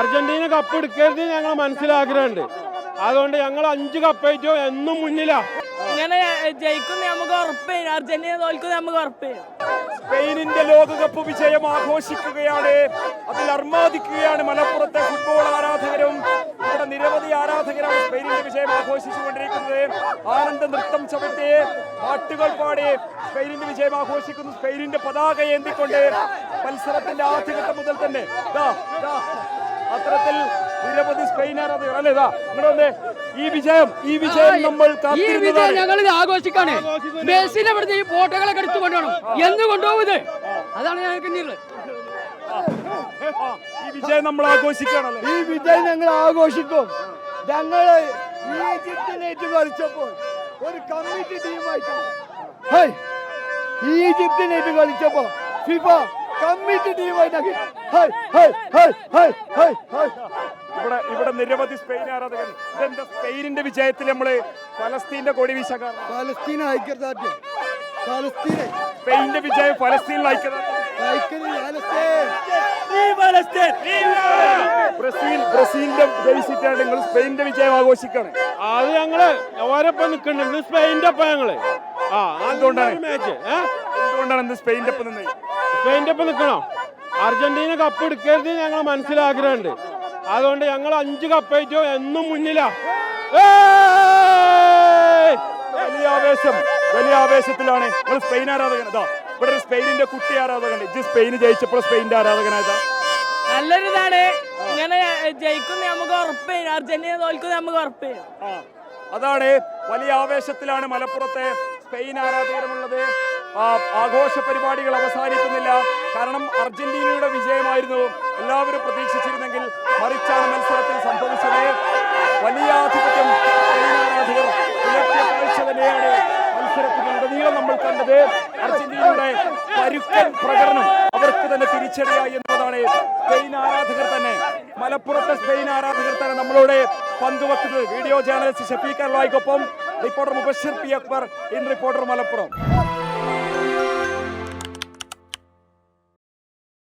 Argentina cup എടുക്കരുത് ഞങ്ങൾ മനസ്സിലാഗ്രഹമുണ്ട്. അതുകൊണ്ട് ഞങ്ങൾ 5 കപ്പായിട്ടോ എന്നും മുന്നിലാ. ഇങ്ങനെ ജയിക്കുന്ന നമുക്ക് ഉറപ്പേനും, അർജന്റീന തോൽക്കുന്ന നമുക്ക് ഉറപ്പേനും. സ്പെയിനിന്റെ ലോകകപ്പ് വിജയം ആഘോഷിക്കുകയാണ്, അതിൽ അർമാദിക്കുകയാണ് മലപ്പുറത്തെ ഫുട്ബോൾ ആരാധകരും. ഇവിടെ നിരവധി ആരാധകരാണ് സ്പെയിനിന്റെ വിജയം ആഘോഷിച്ചുകൊണ്ടിരിക്കുന്നത്. ആനന്ദ നൃത്തം ചവിട്ടി, പാട്ടുകൾ പാടി സ്പെയിനിന്റെ വിജയം ആഘോഷിക്കുന്നു. സ്പെയിനിന്റെ പതാക ഏന്തിക്കൊണ്ട് മത്സരത്തിന്റെ ആദ്യഘട്ടം മുതൽ തന്നെ അത്തരത്തിൽ നിരവധി സ്പെയിൻ ആരാധകർ അല്ലേ ഇങ്ങോട്ട് ഈ വിജയം നമ്മൾ ഞങ്ങൾ ആഘോഷിക്കാണ്. മെസ്സിനെ ഇവിടുത്തെ ഈ ഫോട്ടോകളൊക്കെ എടുത്തു കൊണ്ടുപോകണം എന്ന് കൊണ്ടുപോകുന്നത്. അതാണ് ഞങ്ങൾക്ക് ഈ വിജയം നമ്മൾ ആഘോഷിക്കുകയാണല്ലോ. ഈ വിജയം ഞങ്ങൾ ആഘോഷിക്കും. ഞങ്ങൾ ഈജിപ്തിനേറ്റ് കളിച്ചപ്പോൾ ഒരു കമ്മിറ്റി ടീമായിട്ട് ഈജിപ്തിനേറ്റ് കളിച്ചപ്പോ ഫിഫ കമ്മിറ്റി ടീമായിട്ട് ഇവിടെ നിരവധി സ്പെയിൻ ആരാധകർ. ഇതെന്താ സ്പെയിനിന്റെ വിജയത്തിൽ നമ്മള് ഫലസ്തീന്റെ കൊടി വീശാൻ കാരണം? ഫലസ്തീൻ ഐക്യദാർഢ്യം. സ്പെയിനിന്റെ വിജയം ഫലസ്തീനിൽ ബ്രസീലിന്റെ ജയിച്ചിട്ടാണ് നിങ്ങൾ സ്പെയിനിന്റെ വിജയം ആഘോഷിക്കാണ്. അത് ഞങ്ങള് ഓരൊപ്പം നിൽക്കുന്നുണ്ട്, സ്പെയിനിന്റെ ഒപ്പം ഞങ്ങള്. എന്തുകൊണ്ടാണ് മാച്ച് എന്തുകൊണ്ടാണ് സ്പെയിനിന്റെ ഒപ്പം നിന്നത്? സ്പെയിനിന്റെ ഒപ്പം നിൽക്കണോ? അർജന്റീന കപ്പ് എടുക്കരുത് ഞങ്ങൾ മനസ്സിലാഗ്രഹമുണ്ട്. അതുകൊണ്ട് ഞങ്ങൾ 5 കപ്പായിട്ടോ എന്നും മുന്നിലാ. വലിയ ആവേശത്തിലാണ് നിങ്ങൾ സ്പെയിൻ ആരാധകൻ. ഇവിടെ ഒരു സ്പെയിനിന്റെ കുട്ടി ആരാധകനുണ്ട്. ഇജ്ജ് സ്പെയിൻ ജയിച്ചപ്പോൾ സ്പെയിനിന്റെ ആരാധകനായതാ. നല്ലൊരിതാണ്. ഇങ്ങനെ ജയിക്കുന്ന നമുക്ക് ഉറപ്പേനും, അർജന്റീന തോൽക്കുന്ന നമുക്ക് ഉറപ്പേനും. അതാണ് വലിയ ആവേശത്തിലാണ് മലപ്പുറത്തെ സ്പെയിൻ ആരാധകരുമുള്ളത്. ആഘോഷ പരിപാടികൾ അവസാനിക്കുന്നില്ല. കാരണം അർജന്റീനയുടെ വിജയമായിരുന്നു എല്ലാവരും പ്രതീക്ഷിച്ചിരുന്നെങ്കിൽ, മറിച്ചാണ് മത്സരത്തിൽ സംഭവിച്ചത്. വലിയ ആധിപത്യം സ്പെയിൻ ആരാധകർ പുലർത്തിയ കാഴ്ച തന്നെയാണ് മത്സരത്തിനുടനീളം നമ്മൾ കണ്ടത്. അർജന്റീനയുടെ പരുക്കൻ പ്രകടനം അവർക്ക് തന്നെ തിരിച്ചടിയായി എന്നതാണ് സ്പെയിൻ ആരാധകർ തന്നെ, മലപ്പുറത്തെ സ്പെയിൻ ആരാധകർ തന്നെ നമ്മളോട് പങ്കുവെക്കുന്നത്. വീഡിയോ ജേർണലിസ്റ്റ് ഷഫീഖ് അർവായിക്കൊപ്പം reporter Mubashir P Akbar, in reporter Malappuram.